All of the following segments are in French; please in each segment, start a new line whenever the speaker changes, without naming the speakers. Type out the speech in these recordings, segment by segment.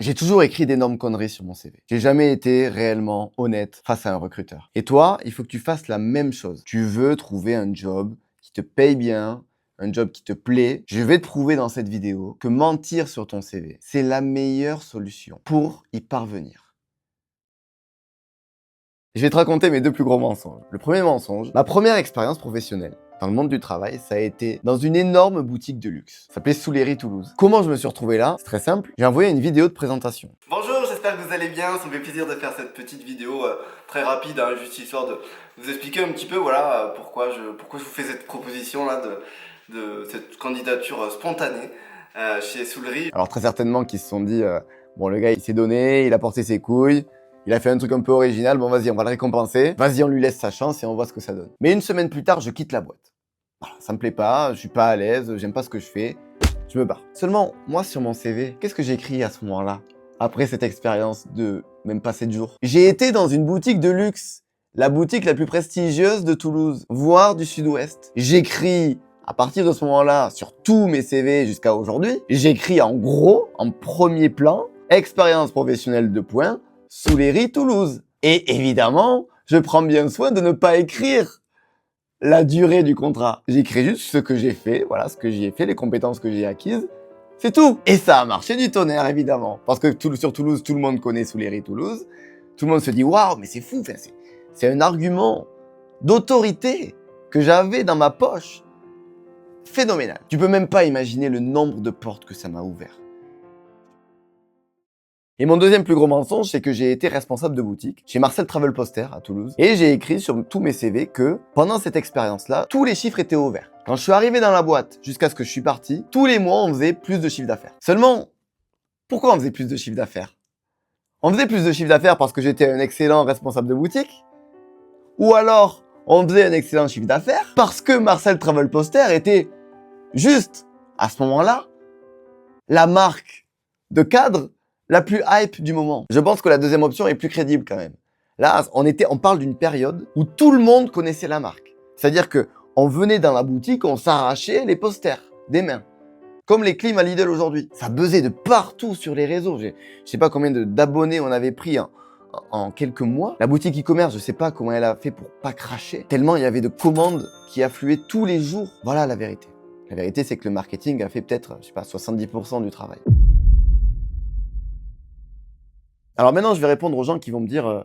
J'ai toujours écrit d'énormes conneries sur mon CV. J'ai jamais été réellement honnête face à un recruteur. Et toi, il faut que tu fasses la même chose. Tu veux trouver un job qui te paye bien, un job qui te plaît. Je vais te prouver dans cette vidéo que mentir sur ton CV, c'est la meilleure solution pour y parvenir. Je vais te raconter mes deux plus gros mensonges. Le premier mensonge, ma première expérience professionnelle dans le monde du travail, ça a été dans une énorme boutique de luxe. Ça s'appelait Soulery Toulouse. Comment je me suis retrouvé là? C'est très simple. J'ai envoyé une vidéo de présentation. Bonjour, j'espère que vous allez bien. Ça me fait plaisir de faire cette petite vidéo très rapide, hein, juste histoire de vous expliquer un petit peu voilà, pourquoi je vous fais cette proposition là de cette candidature spontanée chez Soulery. Alors très certainement qu'ils se sont dit, bon le gars il s'est donné, il a porté ses couilles. Il a fait un truc un peu original, bon vas-y, on va le récompenser. Vas-y, on lui laisse sa chance et on voit ce que ça donne. Mais une semaine plus tard, je quitte la boîte. Voilà, ça me plaît pas, je suis pas à l'aise, j'aime pas ce que je fais, je me barre. Seulement, moi sur mon CV, qu'est-ce que j'ai écrit à ce moment-là? Après cette expérience de même pas 7 jours. J'ai été dans une boutique de luxe, la boutique la plus prestigieuse de Toulouse, voire du Sud-Ouest. J'écris à partir de ce moment-là, sur tous mes CV jusqu'à aujourd'hui, j'écris en gros, en premier plan, expérience professionnelle de points, Soulery Toulouse. Et évidemment, je prends bien soin de ne pas écrire la durée du contrat. J'écris juste ce que j'ai fait, voilà, ce que j'y ai fait, les compétences que j'ai acquises. C'est tout. Et ça a marché du tonnerre, évidemment. Parce que sur Toulouse, tout le monde connaît Soulery Toulouse. Tout le monde se dit, waouh, mais c'est fou. Enfin, c'est un argument d'autorité que j'avais dans ma poche. Phénoménal. Tu peux même pas imaginer le nombre de portes que ça m'a ouvert. Et mon deuxième plus gros mensonge, c'est que j'ai été responsable de boutique chez Marcel Travel Poster à Toulouse. Et j'ai écrit sur tous mes CV que pendant cette expérience-là, tous les chiffres étaient au vert. Quand je suis arrivé dans la boîte, jusqu'à ce que je suis parti, tous les mois, on faisait plus de chiffre d'affaires. Seulement, pourquoi on faisait plus de chiffre d'affaires? On faisait plus de chiffre d'affaires parce que j'étais un excellent responsable de boutique? Ou alors, on faisait un excellent chiffre d'affaires parce que Marcel Travel Poster était juste, à ce moment-là, la marque de cadre la plus hype du moment. Je pense que la deuxième option est plus crédible quand même. Là, on parle d'une période où tout le monde connaissait la marque. C'est-à-dire que on venait dans la boutique, on s'arrachait les posters des mains. Comme les clims à Lidl aujourd'hui. Ça buzzait de partout sur les réseaux. Je sais pas combien d'abonnés on avait pris en quelques mois. La boutique e-commerce, je sais pas comment elle a fait pour pas cracher. Tellement il y avait de commandes qui affluaient tous les jours. Voilà la vérité. La vérité, c'est que le marketing a fait peut-être, je sais pas, 70% du travail. Alors maintenant, je vais répondre aux gens qui vont me dire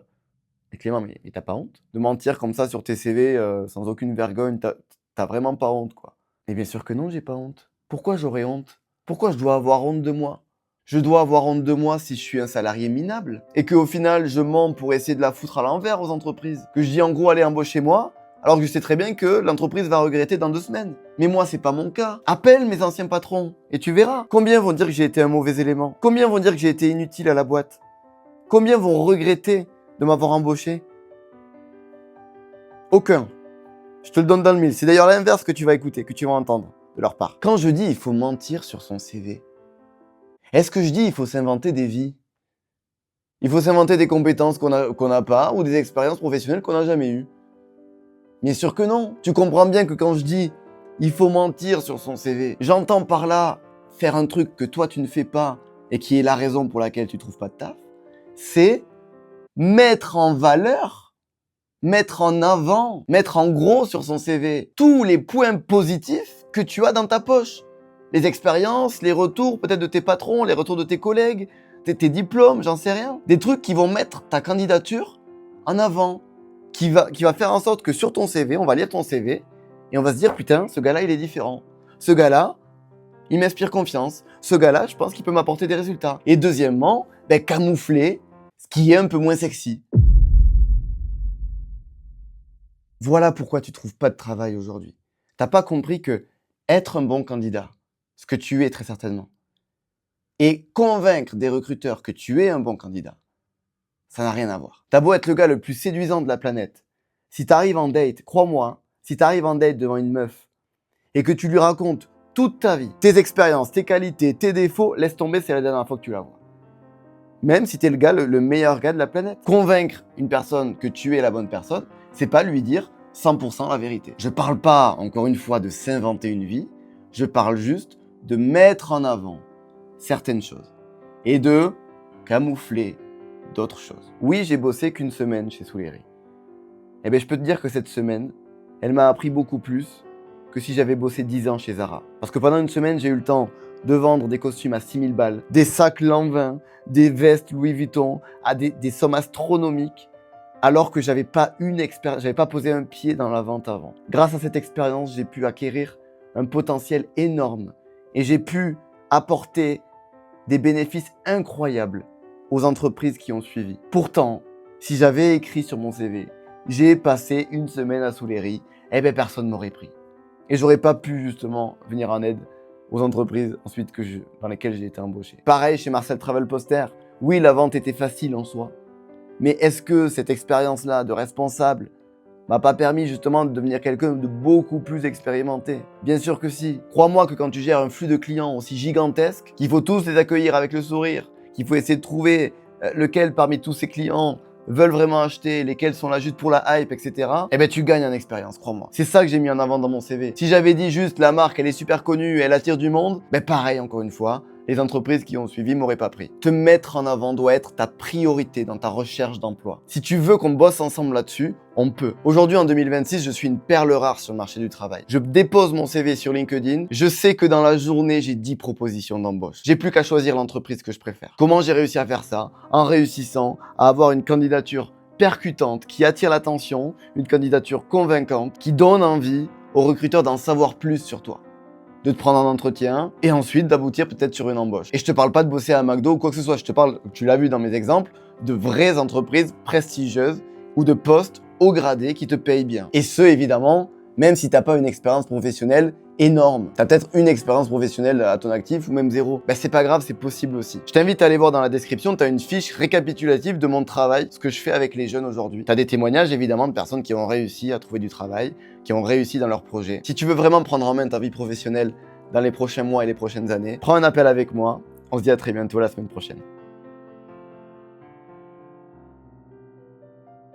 mais Clément, mais t'as pas honte de mentir comme ça sur tes CV sans aucune vergogne? T'as vraiment pas honte, quoi. Et bien sûr que non, j'ai pas honte. Pourquoi j'aurais honte? Pourquoi je dois avoir honte de moi? Je dois avoir honte de moi si je suis un salarié minable et qu'au final, je mens pour essayer de la foutre à l'envers aux entreprises. Que je dis en gros, allez, embauchez-moi, alors que je sais très bien que l'entreprise va regretter dans 2 semaines. Mais moi, c'est pas mon cas. Appelle mes anciens patrons et tu verras. Combien vont dire que j'ai été un mauvais élément? Combien vont dire que j'ai été inutile à la boîte? Combien vont regretter de m'avoir embauché? Aucun. Je te le donne dans le mille. C'est d'ailleurs l'inverse que tu vas écouter, que tu vas entendre de leur part. Quand je dis il faut mentir sur son CV, est-ce que je dis il faut s'inventer des vies? Il faut s'inventer des compétences qu'on n'a pas ou des expériences professionnelles qu'on n'a jamais eues? Bien sûr que non. Tu comprends bien que quand je dis il faut mentir sur son CV, j'entends par là faire un truc que toi tu ne fais pas et qui est la raison pour laquelle tu trouves pas de taf, c'est mettre en valeur, mettre en avant, mettre en gros sur son CV tous les points positifs que tu as dans ta poche. Les expériences, les retours peut-être de tes patrons, les retours de tes collègues, tes diplômes, j'en sais rien. Des trucs qui vont mettre ta candidature en avant, qui va faire en sorte que sur ton CV, on va lire ton CV et on va se dire putain, ce gars-là, il est différent. Ce gars-là, il m'inspire confiance. Ce gars-là, je pense qu'il peut m'apporter des résultats. Et deuxièmement, camoufler ce qui est un peu moins sexy. Voilà pourquoi tu trouves pas de travail aujourd'hui. T'as pas compris que être un bon candidat, ce que tu es très certainement, et convaincre des recruteurs que tu es un bon candidat, ça n'a rien à voir. T'as beau être le gars le plus séduisant de la planète, si t'arrives en date, crois-moi, si t'arrives en date devant une meuf et que tu lui racontes toute ta vie, tes expériences, tes qualités, tes défauts, laisse tomber, c'est la dernière fois que tu la vois. Même si t'es le gars, le meilleur gars de la planète. Convaincre une personne que tu es la bonne personne, c'est pas lui dire 100% la vérité. Je parle pas, encore une fois, de s'inventer une vie, je parle juste de mettre en avant certaines choses et de camoufler d'autres choses. Oui, j'ai bossé qu'une semaine chez Souleri. Eh bien, je peux te dire que cette semaine, elle m'a appris beaucoup plus que si j'avais bossé 10 ans chez Zara. Parce que pendant une semaine, j'ai eu le temps de vendre des costumes à 6000 balles, des sacs Lanvin, des vestes Louis Vuitton à des sommes astronomiques, alors que j'avais pas posé un pied dans la vente avant. Grâce à cette expérience, j'ai pu acquérir un potentiel énorme et j'ai pu apporter des bénéfices incroyables aux entreprises qui ont suivi. Pourtant, si j'avais écrit sur mon CV, j'ai passé une semaine à Souleri, eh bien personne m'aurait pris. Et j'aurais pas pu justement venir en aide aux entreprises ensuite dans lesquelles j'ai été embauché. Pareil chez Marcel Travel Poster, oui la vente était facile en soi, mais est-ce que cette expérience-là de responsable m'a pas permis justement de devenir quelqu'un de beaucoup plus expérimenté? Bien sûr que si. Crois-moi que quand tu gères un flux de clients aussi gigantesque, qu'il faut tous les accueillir avec le sourire, qu'il faut essayer de trouver lequel parmi tous ces clients veulent vraiment acheter, lesquels sont là juste pour la hype, etc. Eh ben tu gagnes en expérience, crois-moi. C'est ça que j'ai mis en avant dans mon CV. Si j'avais dit juste la marque, elle est super connue, elle attire du monde, ben pareil encore une fois, les entreprises qui ont suivi m'auraient pas pris. Te mettre en avant doit être ta priorité dans ta recherche d'emploi. Si tu veux qu'on bosse ensemble là-dessus, on peut. Aujourd'hui, en 2026, je suis une perle rare sur le marché du travail. Je dépose mon CV sur LinkedIn. Je sais que dans la journée, j'ai 10 propositions d'embauche. J'ai plus qu'à choisir l'entreprise que je préfère. Comment j'ai réussi à faire ça? En réussissant à avoir une candidature percutante, qui attire l'attention, une candidature convaincante, qui donne envie aux recruteurs d'en savoir plus sur toi, de te prendre en entretien et ensuite d'aboutir peut-être sur une embauche. Et je te parle pas de bosser à McDo ou quoi que ce soit, je te parle, tu l'as vu dans mes exemples, de vraies entreprises prestigieuses ou de postes haut gradés qui te payent bien. Et ce, évidemment, même si t'as pas une expérience professionnelle énorme. T'as peut-être une expérience professionnelle à ton actif ou même zéro. Ben c'est pas grave, c'est possible aussi. Je t'invite à aller voir dans la description, t'as une fiche récapitulative de mon travail, ce que je fais avec les jeunes aujourd'hui. T'as des témoignages évidemment de personnes qui ont réussi à trouver du travail, qui ont réussi dans leur projet. Si tu veux vraiment prendre en main ta vie professionnelle dans les prochains mois et les prochaines années, prends un appel avec moi. On se dit à très bientôt la semaine prochaine.